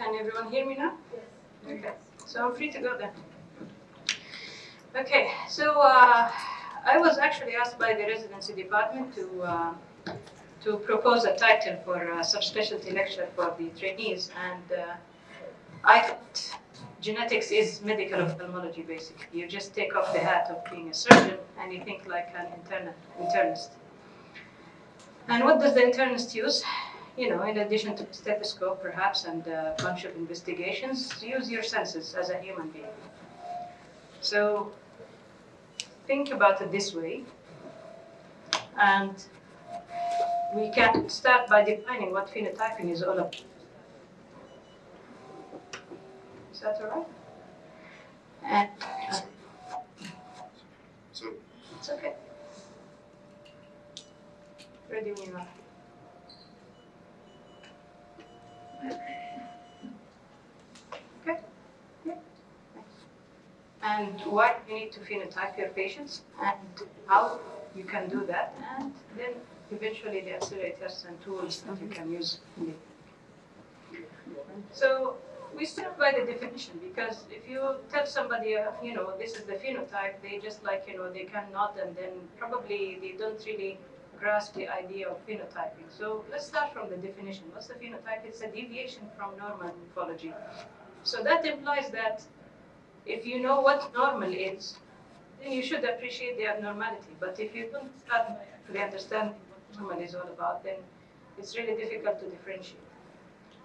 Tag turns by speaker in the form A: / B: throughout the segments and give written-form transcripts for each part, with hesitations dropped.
A: Can everyone hear me now? Yes. Okay, so I'm free to go then. Okay, so I was actually asked by the residency department to propose a title for a subspecialty lecture for the trainees, and I thought genetics is medical ophthalmology, basically. You just take off the hat of being a surgeon and you think like an internist. And what does the internist use? You know, in addition to stethoscope, perhaps, and a bunch of investigations, use your senses as a human being. So think about it this way, and we can start by defining what phenotyping is all about. Is that all right? And
B: So
A: it's okay. Ready when you are. Okay. Yeah. And why you need to phenotype your patients, and how you can do that, and then eventually the auxiliary tests and tools that you can use. So we start by the definition, because if you tell somebody, this is the phenotype, they just they can nod, and then probably they don't really grasp the idea of phenotyping. So let's start from the definition. What's the phenotype? It's a deviation from normal morphology. So that implies that if you know what normal is, then you should appreciate the abnormality. But if you don't start by actually understanding what normal is all about, then it's really difficult to differentiate.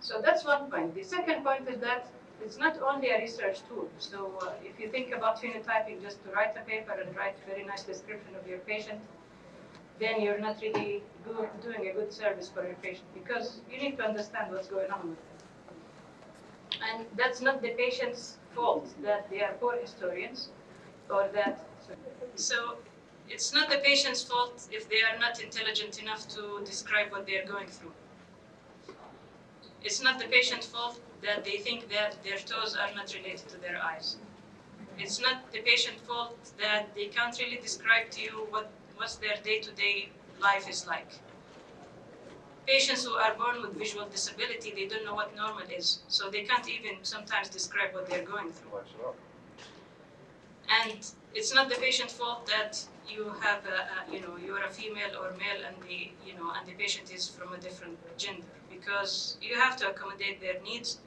A: So that's one point. The second point is that it's not only a research tool. So if you think about phenotyping just to write a paper and write a very nice description of your patient, then you're not really doing a good service for your patient, because you need to understand what's going on with them. And that's not the patient's fault that they are poor historians, or that. So it's not the patient's fault if they are not intelligent enough to describe what they are going through. It's not the patient's fault that they think that their toes are not related to their eyes. It's not the patient's fault that they can't really describe to you what's their day-to-day life is like. Patients who are born with visual disability, they don't know what normal is, so they can't even sometimes describe what they're going through. And it's not the patient's fault that you have you're a female or male, and the patient is from a different gender, because you have to accommodate their needs.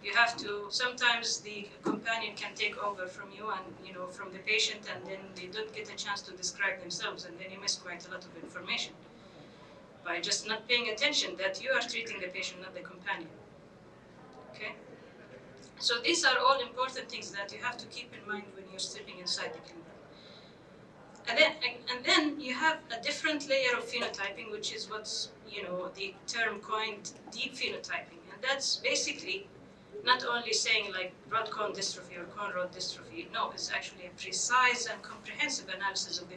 A: You have to, sometimes the companion can take over from you and, from the patient, and then they don't get a chance to describe themselves, and then you miss quite a lot of information by just not paying attention that you are treating the patient, not the companion. Okay? So these are all important things that you have to keep in mind when you're stepping inside the clinic. And then you have a different layer of phenotyping, which is what's, the term coined deep phenotyping. And that's basically not only saying like broad cone dystrophy or cone rod dystrophy. No, it's actually a precise and comprehensive analysis of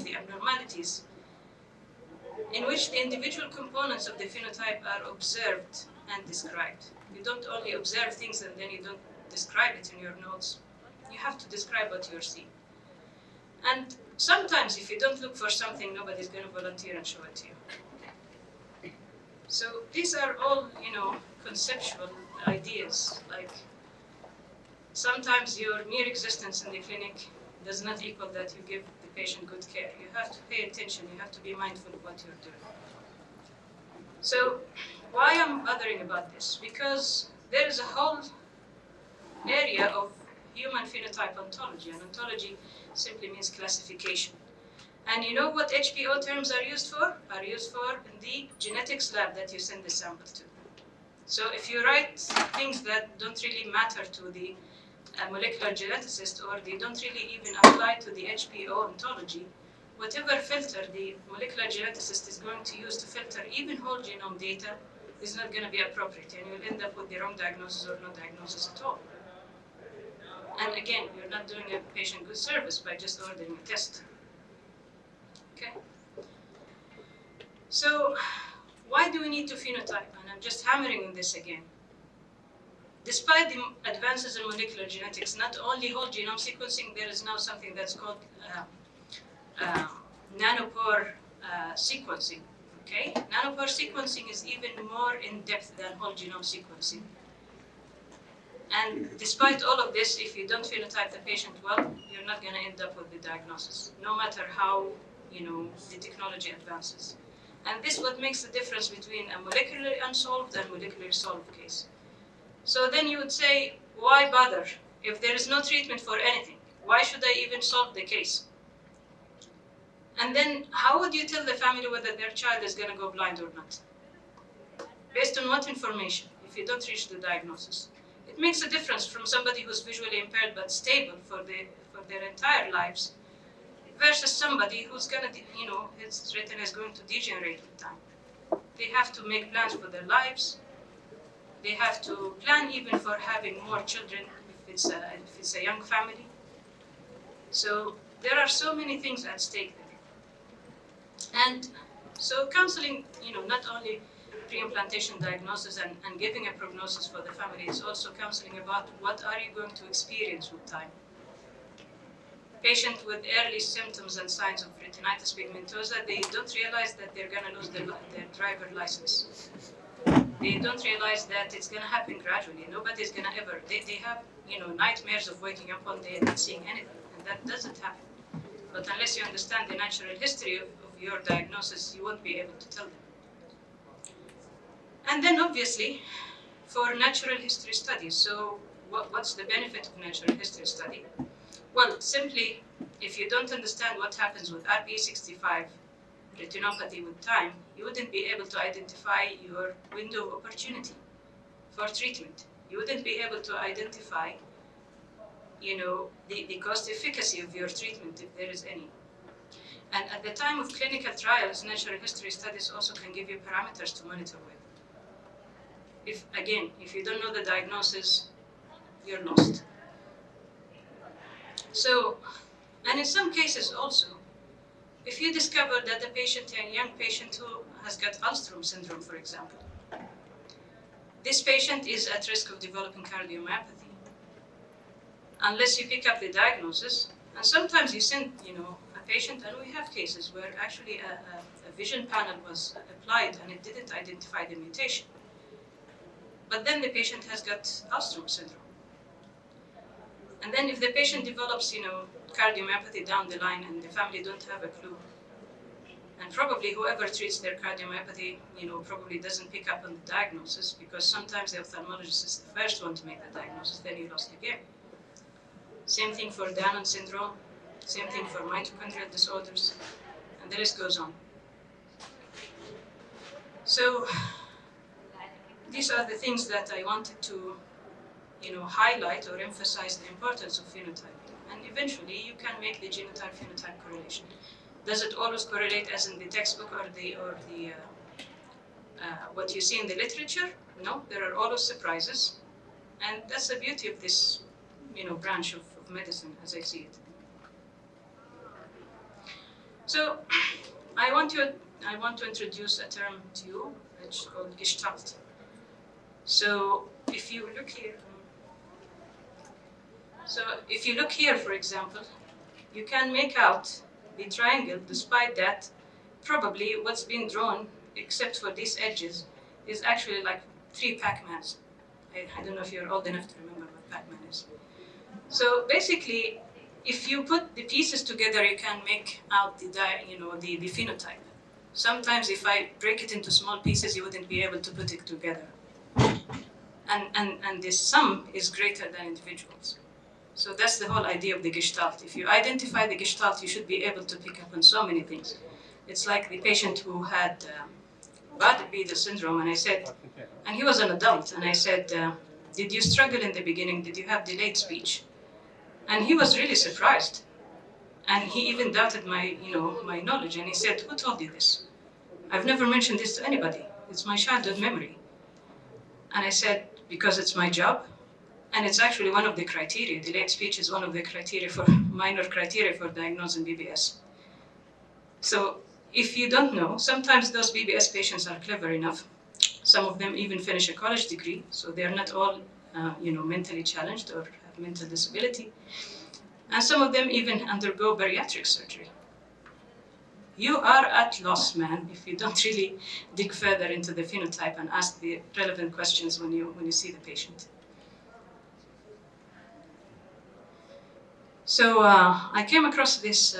A: the abnormalities, in which the individual components of the phenotype are observed and described. You don't only observe things and then you don't describe it in your notes. You have to describe what you're seeing. And sometimes if you don't look for something, nobody's going to volunteer and show it to you. So these are all, conceptual ideas. Like sometimes your mere existence in the clinic does not equal that you give the patient good care. You have to pay attention. You have to be mindful of what you're doing. So why I'm bothering about this? Because there is a whole area of human phenotype ontology, and ontology simply means classification. And you know what HPO terms are used for? Are used for in the genetics lab that you send the sample to. So if you write things that don't really matter to the molecular geneticist, or they don't really even apply to the HPO ontology, whatever filter the molecular geneticist is going to use to filter even whole genome data is not going to be appropriate, and you'll end up with the wrong diagnosis or no diagnosis at all. And again, you're not doing a patient good service by just ordering a test. Okay? So why do we need to phenotype? And I'm just hammering on this again. Despite the advances in molecular genetics, not only whole genome sequencing, there is now something that's called nanopore sequencing. Okay? Nanopore sequencing is even more in depth than whole genome sequencing. And despite all of this, if you don't phenotype the patient well, you're not going to end up with the diagnosis, no matter how the technology advances. And this is what makes the difference between a molecularly unsolved and molecularly solved case. So then you would say, why bother? If there is no treatment for anything, why should I even solve the case? And then how would you tell the family whether their child is going to go blind or not? Based on what information, if you don't reach the diagnosis? It makes a difference from somebody who's visually impaired but stable for their entire lives versus somebody who's going to, his retina is going to degenerate with time. They have to make plans for their lives. They have to plan even for having more children if it's a young family. So there are so many things at stake there. And so counseling, not only pre-implantation diagnosis and giving a prognosis for the family, is also counseling about what are you going to experience with time. Patient with early symptoms and signs of retinitis pigmentosa, they don't realize that they're going to lose their driver license. They don't realize that it's going to happen gradually. Nobody's going to ever, they have, nightmares of waking up one day and not seeing anything, and that doesn't happen. But unless you understand the natural history of your diagnosis, you won't be able to tell them. And then obviously, for natural history studies, so what's the benefit of natural history study? Well, simply, if you don't understand what happens with RPE65 retinopathy with time, you wouldn't be able to identify your window of opportunity for treatment. You wouldn't be able to identify, the cost efficacy of your treatment, if there is any. And at the time of clinical trials, natural history studies also can give you parameters to monitor with. If you don't know the diagnosis, you're lost. So, and in some cases also, if you discover that a young patient who has got Alström syndrome, for example, this patient is at risk of developing cardiomyopathy. Unless you pick up the diagnosis, and sometimes you send, a patient, and we have cases where actually a vision panel was applied and it didn't identify the mutation. But then the patient has got Alström syndrome. And then if the patient develops, cardiomyopathy down the line and the family don't have a clue, and probably whoever treats their cardiomyopathy, probably doesn't pick up on the diagnosis, because sometimes the ophthalmologist is the first one to make the diagnosis, then you lost the game. Same thing for Danon syndrome, same thing for mitochondrial disorders, and the list goes on. So these are the things that I wanted to, highlight or emphasize the importance of phenotyping. And eventually you can make the genotype-phenotype correlation. Does it always correlate as in the textbook or the what you see in the literature? No, there are always surprises. And that's the beauty of this, branch of medicine as I see it. So I want to introduce a term to you, which is called Gestalt. So if you look here, for example, you can make out the triangle. Despite that, probably what's been drawn, except for these edges, is actually like 3 Pac-Mans. I don't know if you're old enough to remember what Pac-Man is. So basically, if you put the pieces together, you can make out the phenotype. Sometimes if I break it into small pieces, you wouldn't be able to put it together. And the sum is greater than individuals. So that's the whole idea of the Gestalt. If you identify the Gestalt, you should be able to pick up on so many things. It's like the patient who had Ba-Abbad syndrome, and he was an adult, and I said, did you struggle in the beginning? Did you have delayed speech? And he was really surprised. And he even doubted my knowledge, and he said, who told you this? I've never mentioned this to anybody. It's my childhood memory. And I said, because it's my job, and it's actually one of the criteria. Delayed speech is one of the minor criteria for diagnosing BBS. So if you don't know, sometimes those BBS patients are clever enough. Some of them even finish a college degree, so they're not all mentally challenged or have mental disability. And some of them even undergo bariatric surgery. You are at loss, man, if you don't really dig further into the phenotype and ask the relevant questions when you see the patient. So I came across this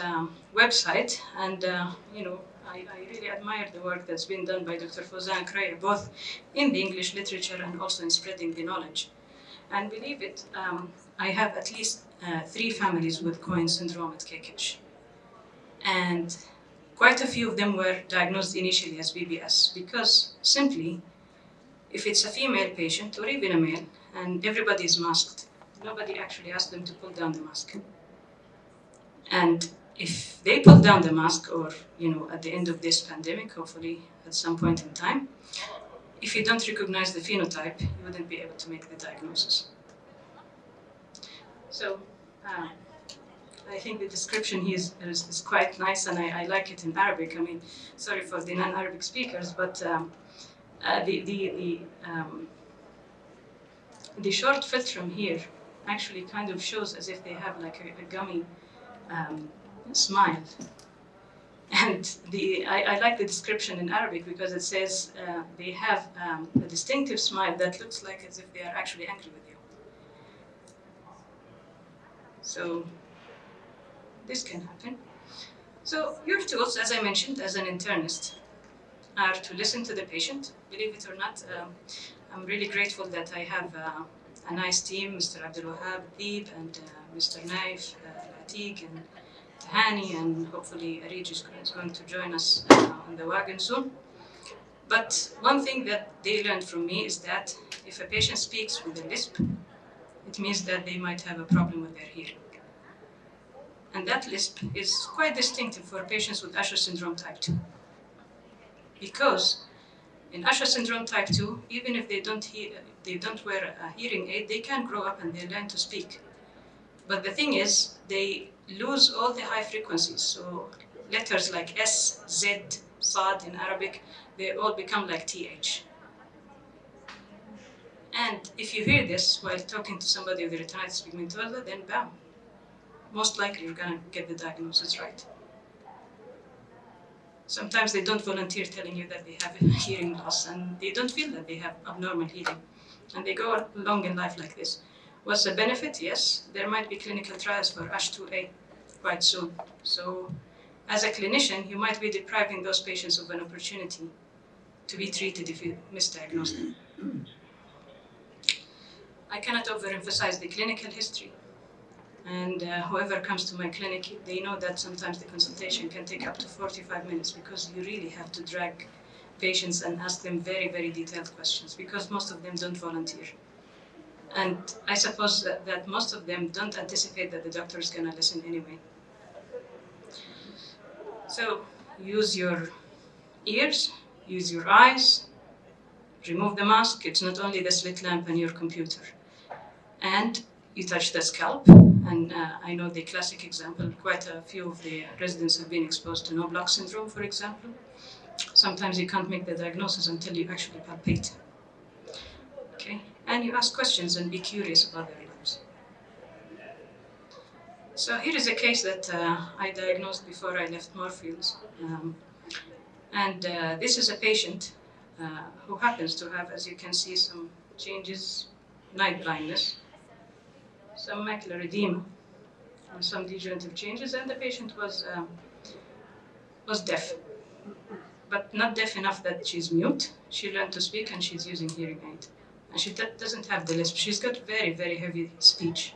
A: website, and I really admire the work that's been done by Dr. Fauzan and Kraya, both in the English literature and also in spreading the knowledge. And believe it, I have at least 3 families with Cohen syndrome at KKH. And quite a few of them were diagnosed initially as BBS because simply, if it's a female patient or even a male, and everybody is masked, nobody actually asked them to pull down the mask. And if they pull down the mask, or at the end of this pandemic, hopefully at some point in time, if you don't recognize the phenotype, you wouldn't be able to make the diagnosis. So I think the description here is quite nice, and I like it in Arabic. I mean, sorry for the non-Arabic speakers, but the short filtrum here actually kind of shows as if they have like a gummy smile. And I like the description in Arabic because it says they have a distinctive smile that looks like as if they are actually angry with you. So this can happen. So your tools, as I mentioned, as an internist, are to listen to the patient. Believe it or not, I'm really grateful that I have a nice team, Mr. Abdul Wahab, Deep, and Mr. Naif, Atiq, and Tahani, and hopefully Arij is going to join us on the wagon soon. But one thing that they learned from me is that if a patient speaks with a lisp, it means that they might have a problem with their hearing. And that lisp is quite distinctive for patients with Usher syndrome type 2. Because in Usher syndrome type 2, even if they don't wear a hearing aid, they can grow up and they learn to speak. But the thing is, they lose all the high frequencies. So letters like S, Z, Sad in Arabic, they all become like TH. And if you hear this while talking to somebody with retinitis pigmentosa, then bam, most likely you're gonna get the diagnosis right. Sometimes they don't volunteer telling you that they have a hearing loss, and they don't feel that they have abnormal hearing. And they go along in life like this. What's the benefit? Yes, there might be clinical trials for USH2A quite soon. So as a clinician, you might be depriving those patients of an opportunity to be treated if you misdiagnose them. I cannot overemphasize the clinical history. And whoever comes to my clinic, they know that sometimes the consultation can take up to 45 minutes because you really have to drag patients and ask them very, very detailed questions because most of them don't volunteer. And I suppose that most of them don't anticipate that the doctor is going to listen anyway. So use your ears, use your eyes, remove the mask. It's not only the slit lamp and your computer. And you touch the scalp, and I know the classic example, quite a few of the residents have been exposed to no-block syndrome, for example. Sometimes you can't make the diagnosis until you actually palpate. Okay? And you ask questions and be curious about their lives. So here is a case that I diagnosed before I left Moorfields. This is a patient who happens to have, as you can see, some changes, night blindness, some macular edema, and some degenerative changes, and the patient was deaf, but not deaf enough that she's mute. She learned to speak and she's using hearing aid. And she doesn't have the lisp. She's got very, very heavy speech.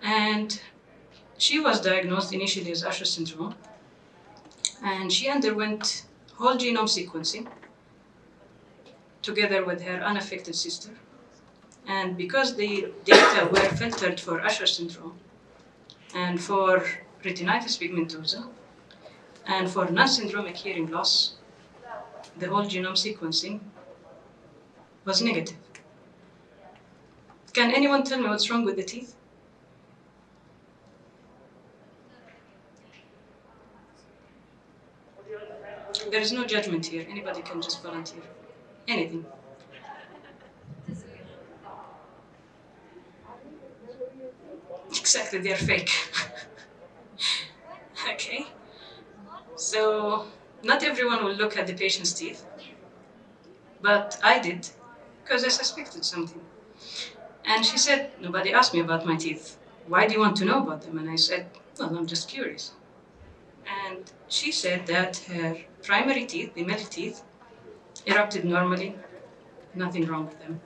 A: And she was diagnosed initially as Usher syndrome, and she underwent whole genome sequencing together with her unaffected sister. And because the data were filtered for Usher syndrome and for retinitis pigmentosa and for non-syndromic hearing loss, the whole genome sequencing was negative. Can anyone tell me what's wrong with the teeth? There is no judgment here. Anybody can just volunteer. Anything. Exactly, they're fake. Okay. So not everyone will look at the patient's teeth, but I did because I suspected something. And she said, nobody asked me about my teeth. why do you want to know about them? And I said, well, I'm just curious. And she said that her primary teeth, the middle teeth, erupted normally, nothing wrong with them.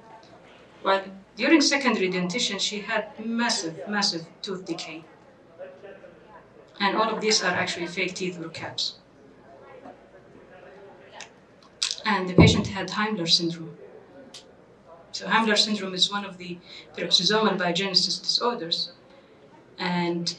A: While during secondary dentition, she had massive tooth decay. And all of these are actually fake teeth or caps. And the patient had Heimler syndrome. So Heimler syndrome is one of the peroxisomal biogenesis disorders. And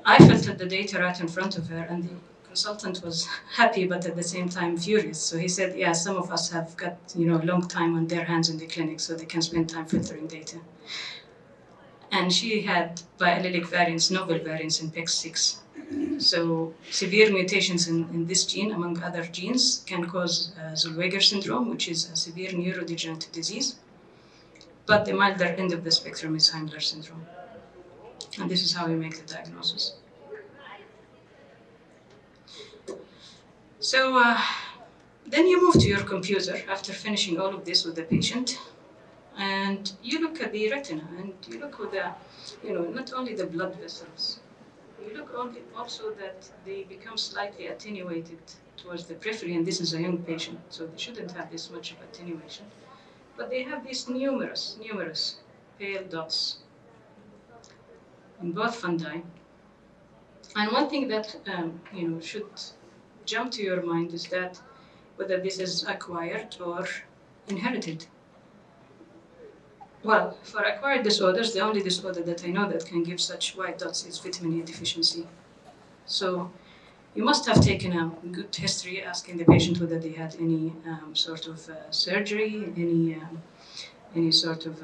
A: I filtered the data right in front of her, and the consultant was happy, but at the same time furious. So he said, yeah, some of us have got a long time on their hands in the clinic, so they can spend time filtering data. And she had biallelic variants, novel variants in PEX6. So severe mutations in this gene, among other genes, can cause Zellweger syndrome, which is a severe neurodegenerative disease. But the milder end of the spectrum is Heimler syndrome. And this is how we make the diagnosis. So then you move to your computer after finishing all of this with the patient, and you look at the retina, and you look with the, not only the blood vessels, you look also that they become slightly attenuated towards the periphery, and this is a young patient, so they shouldn't have this much of attenuation. But they have these numerous pale dots in both fundi. And one thing that should jump to your mind is that whether this is acquired or inherited. Well, for acquired disorders, the only disorder that I know that can give such white dots is vitamin A deficiency. So you must have taken a good history, asking the patient whether they had any sort of surgery, any sort of,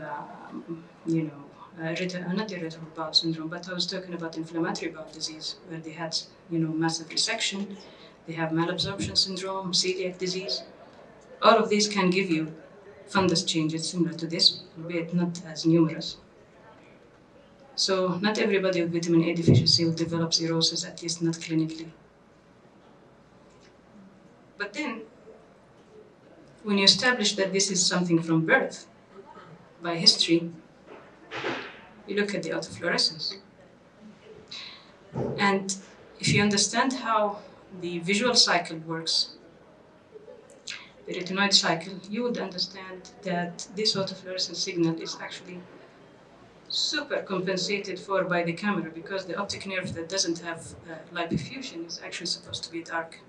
A: not irritable bowel syndrome, but I was talking about inflammatory bowel disease, where they had, massive resection, they have malabsorption syndrome, celiac disease. All of these can give you fundus changes similar to this, albeit not as numerous. So not everybody with vitamin A deficiency will develop cirrhosis, at least not clinically. But then, when you establish that this is something from birth, by history, you look at the autofluorescence. And if you understand how the visual cycle works, the retinoid cycle, you would understand that this autofluorescence signal is actually super compensated for by the camera, because the optic nerve that doesn't have light diffusion is actually supposed to be dark,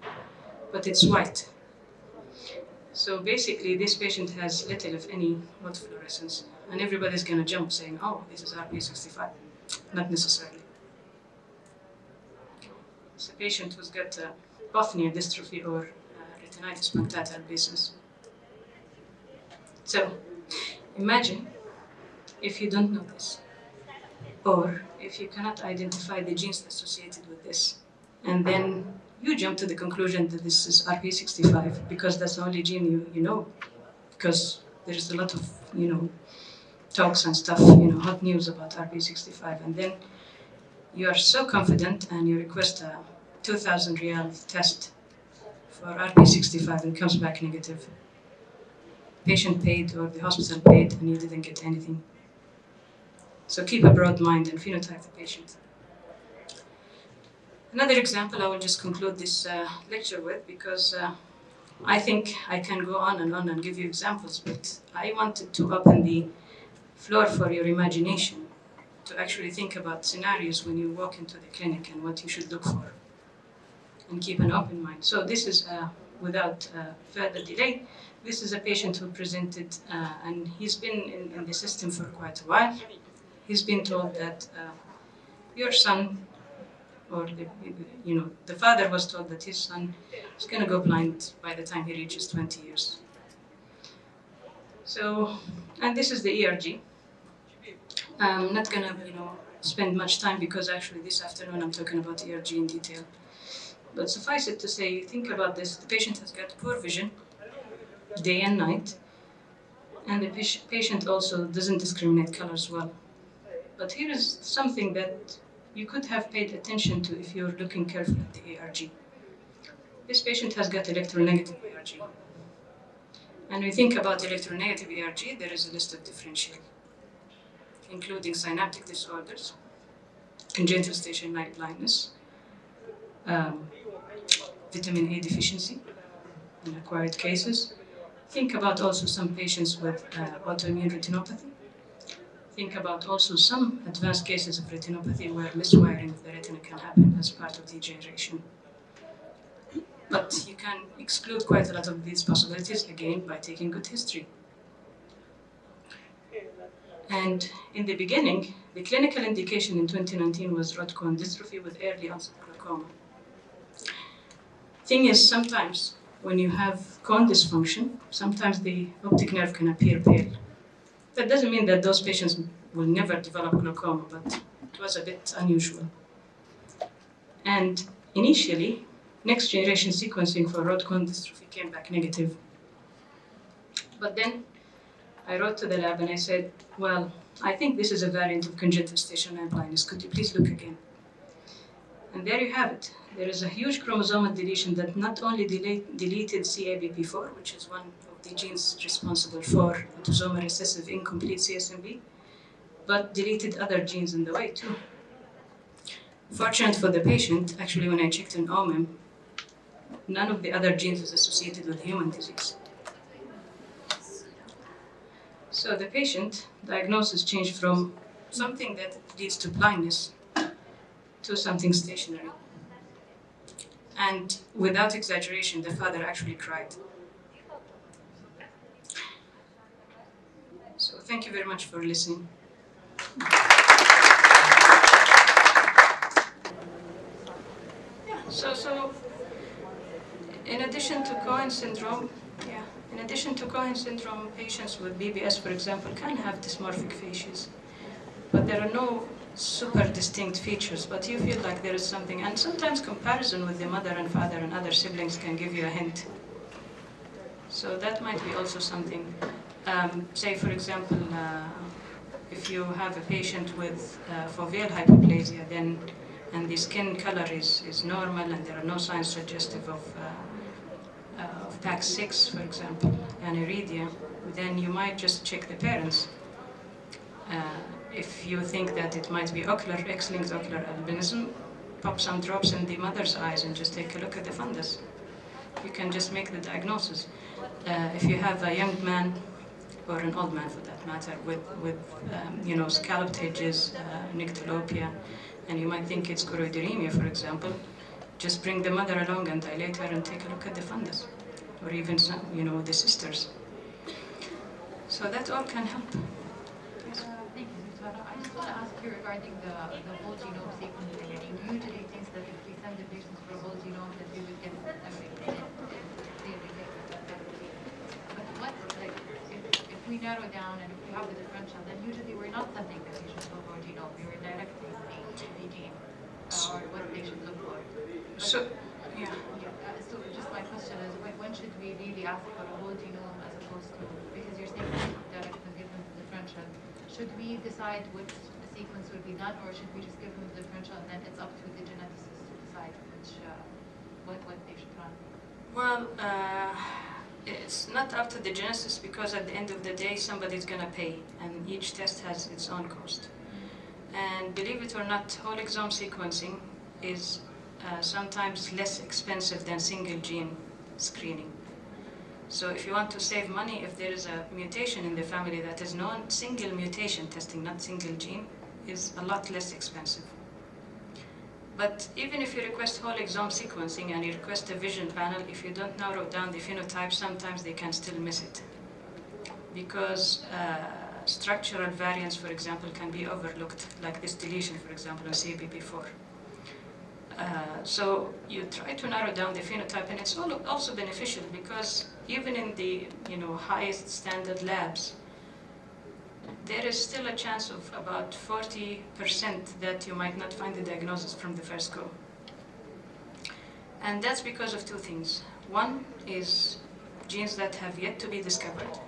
A: but it's white. So basically, this patient has little, if any, autofluorescence, and everybody's going to jump saying, oh, this is RP65. Not necessarily. It's a patient who's got Botnia dystrophy or retinitis punctata albizus. So imagine if you don't know this, or if you cannot identify the genes associated with this, and then you jump to the conclusion that this is RP65 because that's the only gene you know, because there's a lot of talks and stuff, hot news about RP65, and then you are so confident and you request a 2,000 real test for RP65 and comes back negative. Patient paid or the hospital paid and you didn't get anything. So keep a broad mind and phenotype the patient. Another example I will just conclude this lecture with, because I think I can go on and give you examples, but I wanted to open the floor for your imagination to actually think about scenarios when you walk into the clinic and what you should look for, and keep an open mind. So this is, without further delay, this is a patient who presented, and he's been in the system for quite a while. He's been told that your son, or the father was told that his son is going to go blind by the time he reaches 20 years. So, and this is the ERG. I'm not going to, spend much time, because actually this afternoon I'm talking about ERG in detail. But suffice it to say, think about this. The patient has got poor vision, day and night, and the patient also doesn't discriminate colors well. But here is something that you could have paid attention to if you're looking carefully at the ARG. This patient has got electronegative ARG. And we think about electronegative ARG, there is a list of differential, including synaptic disorders, congenital station night blindness, vitamin A deficiency in acquired cases. Think about also some patients with autoimmune retinopathy. Think about also some advanced cases of retinopathy where miswiring of the retina can happen as part of degeneration. But you can exclude quite a lot of these possibilities, again, by taking good history. And in the beginning, the clinical indication in 2019 was rod cone dystrophy with early onset glaucoma. Thing is, sometimes when you have cone dysfunction, sometimes the optic nerve can appear pale. That doesn't mean that those patients will never develop glaucoma, but it was a bit unusual. And initially, next generation sequencing for rod cone dystrophy came back negative. But then I wrote to the lab and I said, well, I think this is a variant of congenital station night blindness. Could you please look again? And there you have it. There is a huge chromosomal deletion that not only deleted CABP4, which is one of the genes responsible for autosomal recessive incomplete CSMB, but deleted other genes in the way too. Fortunate for the patient, actually when I checked in OMIM, none of the other genes is associated with human disease. So the patient diagnosis changed from something that leads to blindness to something stationary. And without exaggeration, the father actually cried. So thank you very much for listening. So in addition to Cohen syndrome, patients with BBS, for example, can have dysmorphic facies, but there are no super distinct features, but you feel like there is something, and sometimes comparison with the mother and father and other siblings can give you a hint. So that might be also something. Say, for example, if you have a patient with foveal hyperplasia, and the skin color is normal and there are no signs suggestive of PAX6, for example, aniridia, then you might just check the parents. If you think that it might be ocular, X-linked ocular albinism, pop some drops in the mother's eyes and just take a look at the fundus. You can just make the diagnosis. If you have a young man, or an old man for that matter, with scalloped edges, nyctalopia, and you might think it's choroideremia, for example, just bring the mother along and dilate her and take a look at the fundus, or even some, the sisters. So that all can help. Yes.
B: Thank you, Susanna. I just want to ask you regarding the whole genome sequencing. I mean, usually it seems that if we send the patients for a whole genome, that we would get everything. But if we narrow down and if we have the differential, then usually we're not sending the patients for a whole genome. We were directing the gene or what they should look for.
A: So
B: just my question is, when should we really ask for a whole genome as opposed to, because you're saying direct and give them the differential, should we decide which sequence would be done, or should we just give them the differential and then it's up to the geneticist to decide what they should run?
A: Well, it's not up to the geneticist, because at the end of the day, somebody's going to pay, and each test has its own cost. And believe it or not, whole exome sequencing is sometimes less expensive than single gene screening. So if you want to save money, if there is a mutation in the family that is known, single mutation testing, not single gene, is a lot less expensive. But even if you request whole exome sequencing and you request a vision panel, if you don't narrow down the phenotype, sometimes they can still miss it. Because structural variants, for example, can be overlooked, like this deletion, for example, on CABP4. So you try to narrow down the phenotype, and it's also beneficial because even in the highest standard labs, there is still a chance of about 40% that you might not find the diagnosis from the first go. And that's because of two things. One is genes that have yet to be discovered.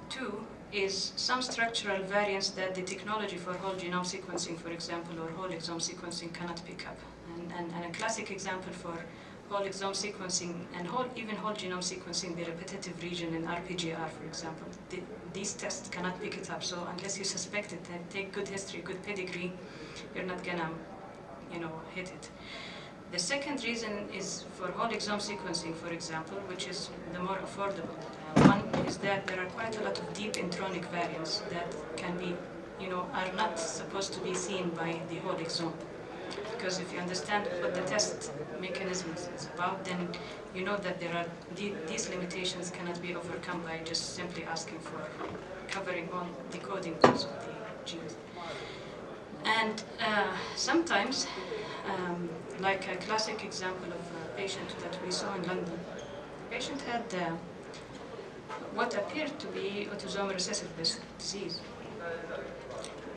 A: Two is some structural variants that the technology for whole genome sequencing, for example, or whole exome sequencing cannot pick up. And a classic example for whole exome sequencing and even whole genome sequencing, the repetitive region in RPGR, for example. These tests cannot pick it up. So unless you suspect it and take good history, good pedigree, you're not gonna, hit it. The second reason is for whole exome sequencing, for example, which is the more affordable one, is that there are quite a lot of deep intronic variants that can be, are not supposed to be seen by the whole exome. Because if you understand what the test mechanism is about, then you know that there are these limitations cannot be overcome by just simply asking for covering all the coding parts of the genes. And sometimes, like a classic example of a patient that we saw in London, the patient had what appeared to be autosomal recessive disease.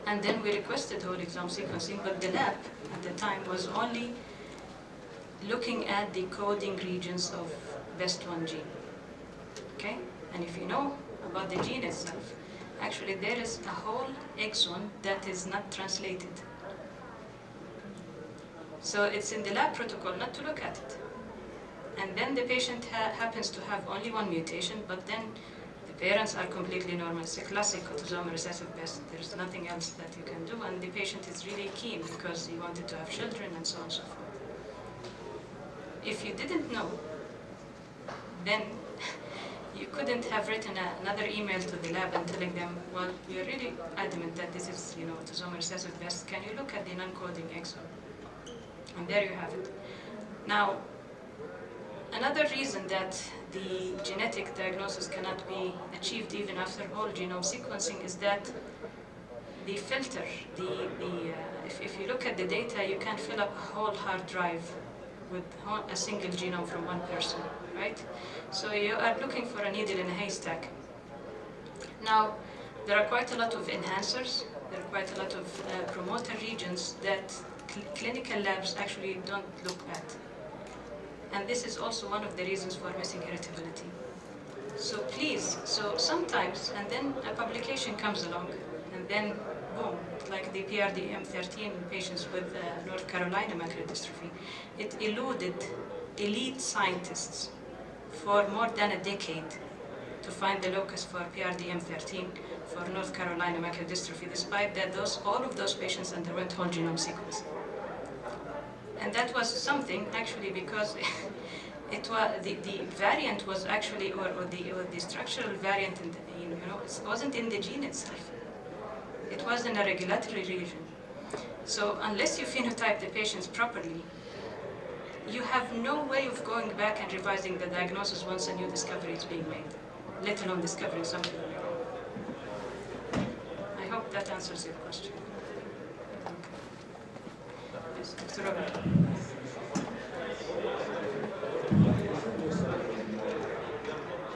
A: And then we requested whole exome sequencing, but the lab at the time was only looking at the coding regions of BEST1 gene. Okay? And if you know about the gene itself, actually there is a whole exon that is not translated. So it's in the lab protocol not to look at it. And then the patient happens to have only one mutation, but then the parents are completely normal. It's a classic autosomal recessive BEST. There's nothing else that you can do, and the patient is really keen because he wanted to have children and so on and so forth. If you didn't know, then you couldn't have written another email to the lab and telling them, well, we are really adamant that this is, autosomal recessive BEST. Can you look at the non-coding exon? And there you have it. Now, another reason that the genetic diagnosis cannot be achieved even after whole genome sequencing is that the filter, if you look at the data, you can fill up a whole hard drive with a single genome from one person, right? So you are looking for a needle in a haystack. Now, there are quite a lot of enhancers, there are quite a lot of promoter regions that clinical labs actually don't look at. And this is also one of the reasons for missing heritability. So please, sometimes, and then a publication comes along, and then boom, like the PRDM13 in patients with North Carolina macular dystrophy, it eluded elite scientists for more than a decade to find the locus for PRDM13 for North Carolina macular dystrophy, despite that all of those patients underwent whole genome sequencing. And that was something actually because it was the variant was actually or the structural variant in the, it wasn't in the gene itself. It was in a regulatory region. So unless you phenotype the patients properly, you have no way of going back and revising the diagnosis once a new discovery is being made, let alone discovering something new. I hope that answers your question. Yes, Dr. Rola.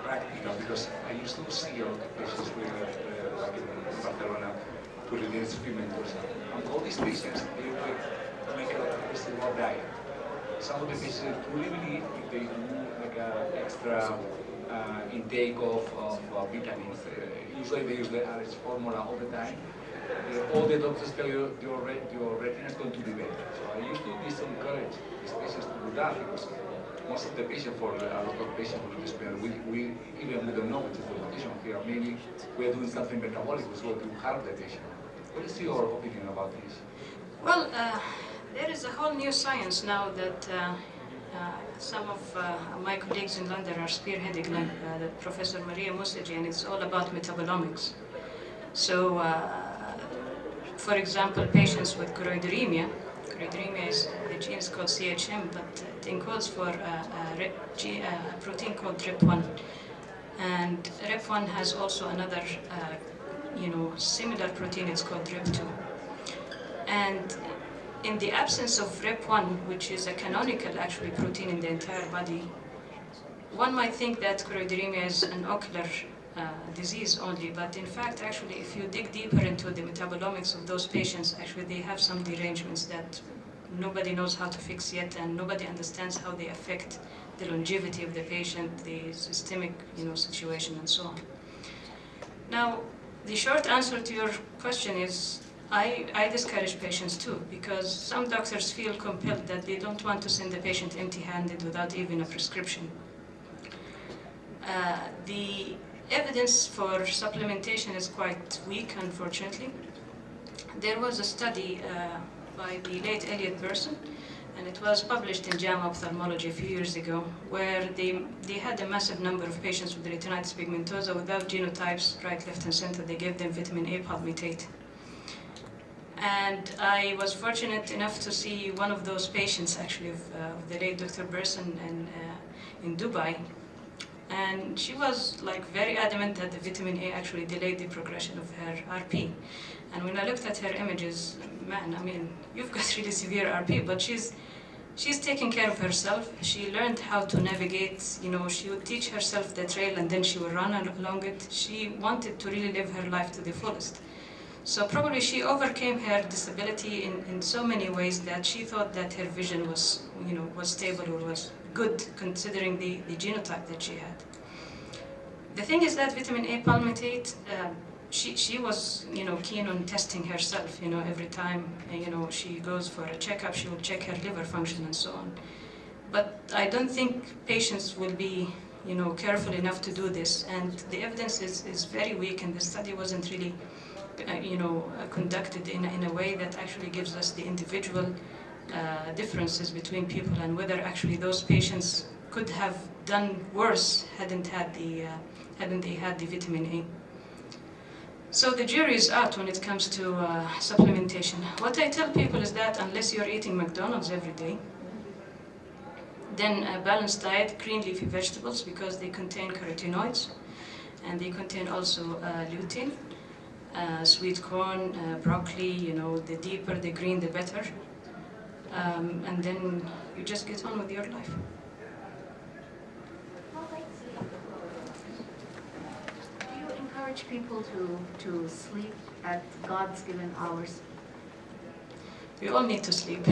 C: Right, because I used to see a lot of patients with, like in Barcelona, who release mentors. And all these patients, they will make a lot of festival diet. Some of the patients truly believe if they do like an extra intake of vitamins, usually they use the RH formula all the time. All the doctors tell you your retina is going to be better. So I used to discourage these patients to do that because most of the patients, for a lot of patients with this we don't know what is the condition here. Maybe we are doing something metabolic, which will harm the patient. What is your opinion about this?
A: Well, there is a whole new science now that some of my colleagues in London are spearheading, like Professor Maria Musegi, and it's all about metabolomics. So, for example, patients with choroideremia is, the gene is called CHM, but it encodes for a protein called RIP1. And RIP1 has also another, similar protein, it's called RIP2. And in the absence of RIP1, which is a canonical, actually, protein in the entire body, one might think that choroideremia is an ocular disease only, but in fact, actually, if you dig deeper into the metabolomics of those patients, actually they have some derangements that nobody knows how to fix yet, and nobody understands how they affect the longevity of the patient, the systemic, situation, and so on. Now, the short answer to your question is, I discourage patients too, because some doctors feel compelled that they don't want to send the patient empty-handed without even a prescription. The evidence for supplementation is quite weak, unfortunately. There was a study by the late Elliot Burson, and it was published in JAMA Ophthalmology a few years ago, where they had a massive number of patients with retinitis pigmentosa without genotypes, right, left, and center. They gave them vitamin A palmitate. And I was fortunate enough to see one of those patients, actually, of the late Dr. Burson in Dubai. And she was like very adamant that the vitamin A actually delayed the progression of her RP. And when I looked at her images, man, I mean, you've got really severe RP, but she's taking care of herself. She learned how to navigate, you know, she would teach herself the trail and then she would run along it. She wanted to really live her life to the fullest. So probably she overcame her disability in so many ways that she thought that her vision was, you know, was stable or was good considering the genotype that she had. The thing is that vitamin A palmitate, she was, you know, keen on testing herself, you know, every time, you know, she goes for a checkup, she will check her liver function and so on. But I don't think patients will be, you know, careful enough to do this, and the evidence is very weak, and the study wasn't really, you know, conducted in a way that actually gives us the individual differences between people and whether actually those patients could have done worse hadn't they had the vitamin A. So the jury is out when it comes to supplementation. What I tell people is that unless you're eating McDonald's every day, then a balanced diet, green leafy vegetables, because they contain carotenoids, and they contain also lutein, sweet corn, broccoli, you know, the deeper the green, the better. And then you just get on with your life.
D: Do you encourage people to sleep at God's given hours?
A: We all need to sleep.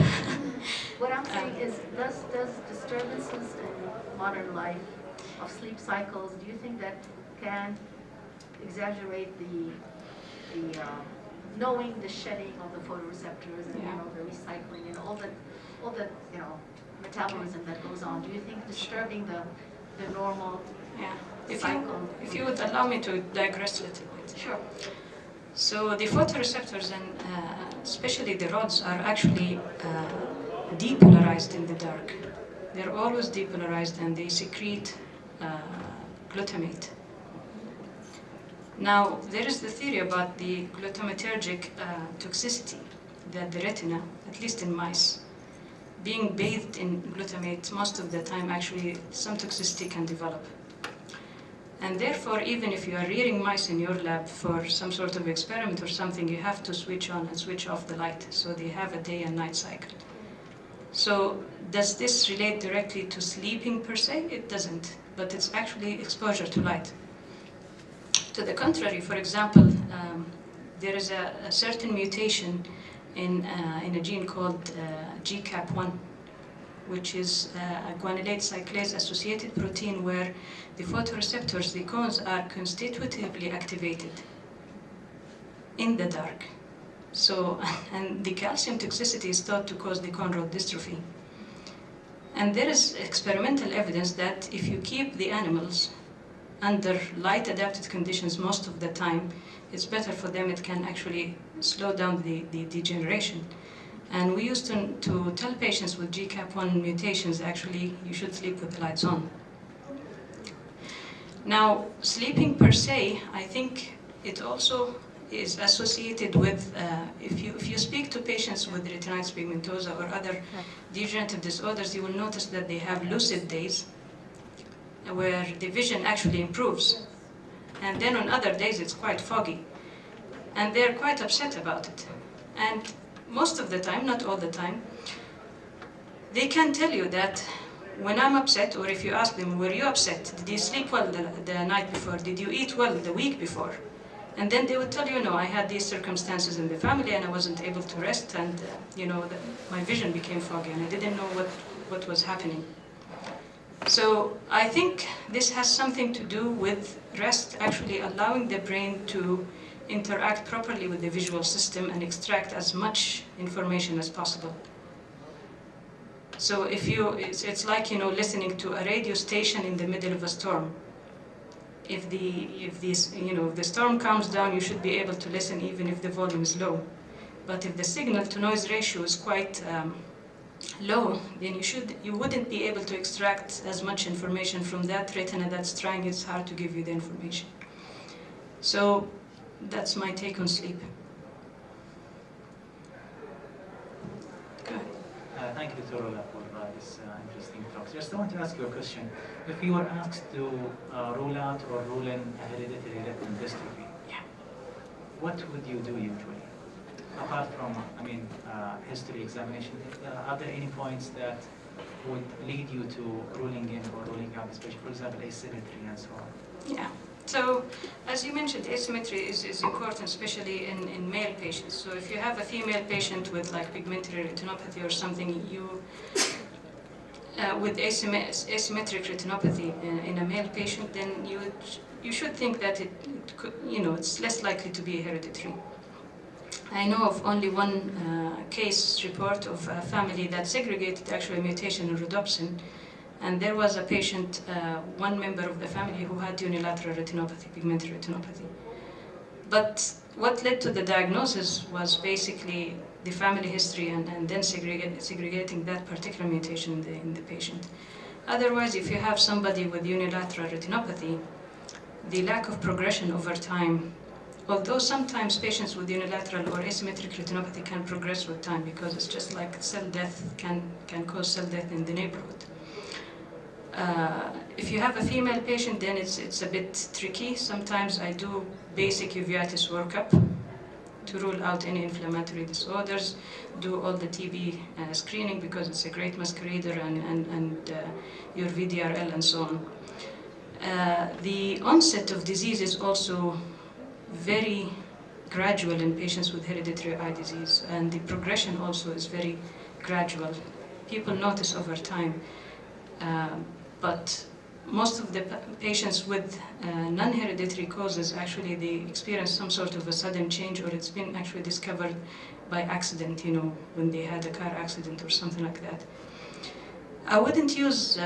D: What I'm saying is, does disturbances in modern life of sleep cycles, do you think that can exaggerate the knowing the shedding of the photoreceptors and, you know, the recycling and all the you know, metabolism that goes on? Do you think disturbing the normal cycle?
A: If you would allow me to digress a little bit.
D: Sure.
A: So the photoreceptors and especially the rods are actually depolarized in the dark. They're always depolarized and they secrete glutamate. Now, there is the theory about the glutamatergic toxicity, that the retina, at least in mice, being bathed in glutamate most of the time, actually some toxicity can develop. And therefore, even if you are rearing mice in your lab for some sort of experiment or something, you have to switch on and switch off the light, so they have a day and night cycle. So does this relate directly to sleeping per se? It doesn't, but it's actually exposure to light. To the contrary, for example, there is a certain mutation in a gene called GCAP1, which is a guanylate cyclase associated protein where the photoreceptors, the cones, are constitutively activated in the dark. So, and the calcium toxicity is thought to cause the cone rod dystrophy. And there is experimental evidence that if you keep the animals under light-adapted conditions most of the time, it's better for them. It can actually slow down the degeneration. And we used to tell patients with GCAP1 mutations, actually, you should sleep with the lights on. Now, sleeping per se, I think it also is associated with, if you speak to patients with retinitis pigmentosa or other degenerative disorders, you will notice that they have lucid days where the vision actually improves. And then on other days it's quite foggy. And they're quite upset about it. And most of the time, not all the time, they can tell you that when I'm upset, or if you ask them, were you upset? Did you sleep well the night before? Did you eat well the week before? And then they would tell you, no, I had these circumstances in the family and I wasn't able to rest, and my vision became foggy and I didn't know what was happening. So I think this has something to do with rest actually allowing the brain to interact properly with the visual system and extract as much information as possible. So it's like listening to a radio station in the middle of a storm. If the storm comes down, you should be able to listen even if the volume is low. But if the signal to noise ratio is quite low, then you wouldn't be able to extract as much information from that retina that's trying its hard to give you the information. So that's my take on sleep. Good.
E: Thank you, Dr. Rola, for this interesting talk. Just I want to ask you a question. If you were asked to rule out or rule in a hereditary retinal dystrophy, what would you do usually? Apart from, history examination, are there any points that would lead you to ruling in or ruling out, especially, for example, asymmetry and so on?
A: Yeah. So, as you mentioned, asymmetry is important, especially in male patients. So if you have a female patient with like pigmentary retinopathy or something, with asymmetric retinopathy in a male patient, then you should think that it's less likely to be hereditary. I know of only one case report of a family that segregated actually a mutation in rhodopsin, and there was a patient, one member of the family who had unilateral retinopathy, pigmentary retinopathy. But what led to the diagnosis was basically the family history and then segregating that particular mutation in the patient. Otherwise, if you have somebody with unilateral retinopathy, the lack of progression over time, although sometimes patients with unilateral or asymmetric retinopathy can progress with time because it's just like cell death can cause cell death in the neighborhood. If you have a female patient, then it's a bit tricky. Sometimes I do basic uveitis workup to rule out any inflammatory disorders, do all the TB screening because it's a great masquerader and your VDRL and so on. The onset of disease is also very gradual in patients with hereditary eye disease, and the progression also is very gradual. People notice over time. But most of the patients with non-hereditary causes, actually they experience some sort of a sudden change, or it's been actually discovered by accident, when they had a car accident or something like that. I wouldn't use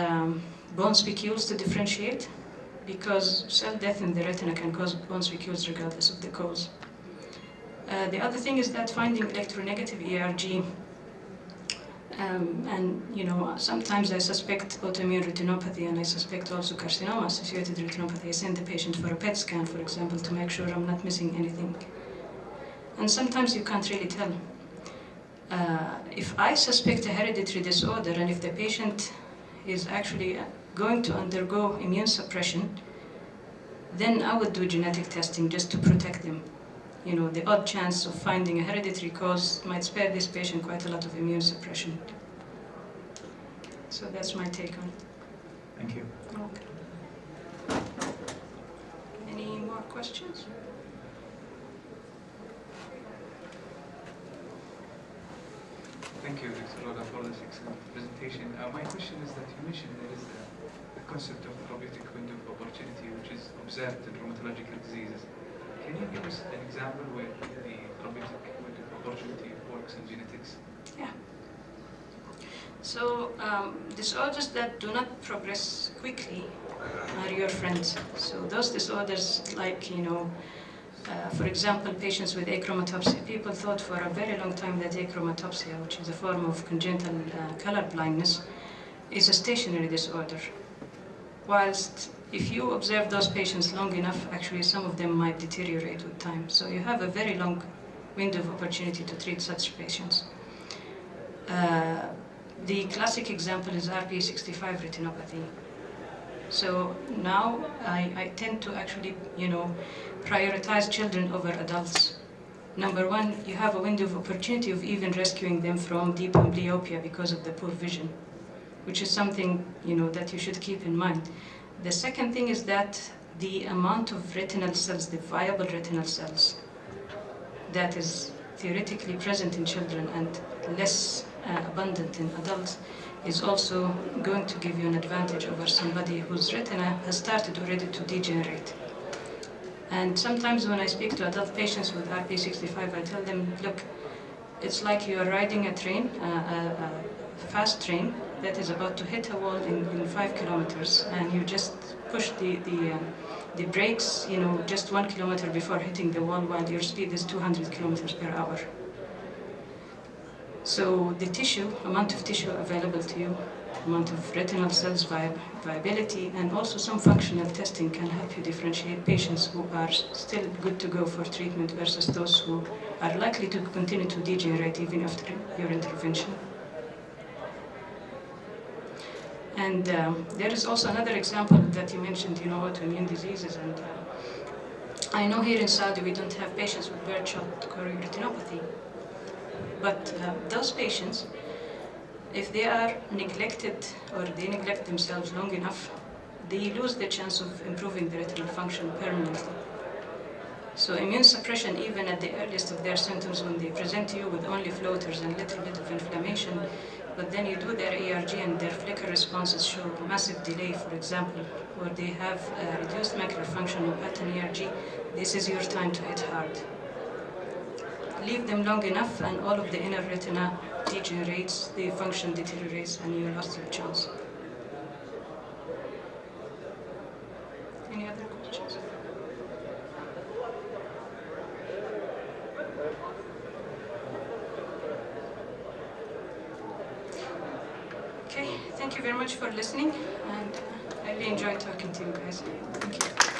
A: bone spicules to differentiate, because cell death in the retina can cause bone spicules regardless of the cause. The other thing is that finding electronegative ERG, sometimes I suspect autoimmune retinopathy, and I suspect also carcinoma-associated retinopathy. I send the patient for a PET scan, for example, to make sure I'm not missing anything. And sometimes you can't really tell. If I suspect a hereditary disorder, and if the patient is actually going to undergo immune suppression, then I would do genetic testing just to protect them. The odd chance of finding a hereditary cause might spare this patient quite a lot of immune suppression. So that's my take on it.
E: Thank you.
A: Okay. Any more questions?
C: Thank you, Dr. Rola, for this excellent presentation. My question is that you mentioned there is the concept of therapeutic window of opportunity, which is observed in rheumatological diseases. Can you give us an example where the therapeutic window of opportunity works in genetics?
A: Yeah. So disorders that do not progress quickly are your friends. So those disorders like, for example, patients with achromatopsia. People thought for a very long time that achromatopsia, which is a form of congenital color blindness, is a stationary disorder. Whilst if you observe those patients long enough, actually some of them might deteriorate with time. So you have a very long window of opportunity to treat such patients. The classic example is RPE65 retinopathy. So now I tend to actually, prioritize children over adults. Number one, you have a window of opportunity of even rescuing them from deep amblyopia because of the poor vision, which is something, that you should keep in mind. The second thing is that the amount of retinal cells, the viable retinal cells, that is theoretically present in children and less abundant in adults, is also going to give you an advantage over somebody whose retina has started already to degenerate. And sometimes when I speak to adult patients with RP65, I tell them, look, it's like you're riding a train, a fast train that is about to hit a wall in 5 kilometers, and you just push the brakes, just 1 kilometer before hitting the wall, while your speed is 200 kilometers per hour. So the amount of tissue available to you, amount of retinal cells viability, and also some functional testing can help you differentiate patients who are still good to go for treatment versus those who are likely to continue to degenerate even after your intervention. And there is also another example that you mentioned, autoimmune diseases. And I know here in Saudi we don't have patients with birdshot chorioretinopathy, but those patients, if they are neglected or they neglect themselves long enough, they lose the chance of improving the retinal function permanently. So immune suppression, even at the earliest of their symptoms, when they present to you with only floaters and little bit of inflammation, but then you do their ERG and their flicker responses show massive delay, for example, or they have reduced macular function or pattern ERG, this is your time to hit hard. Leave them long enough and all of the inner retina degenerates, the function deteriorates, and you lost your chance. Any other questions? Okay, thank you very much for listening, and I really enjoyed talking to you guys. Thank you.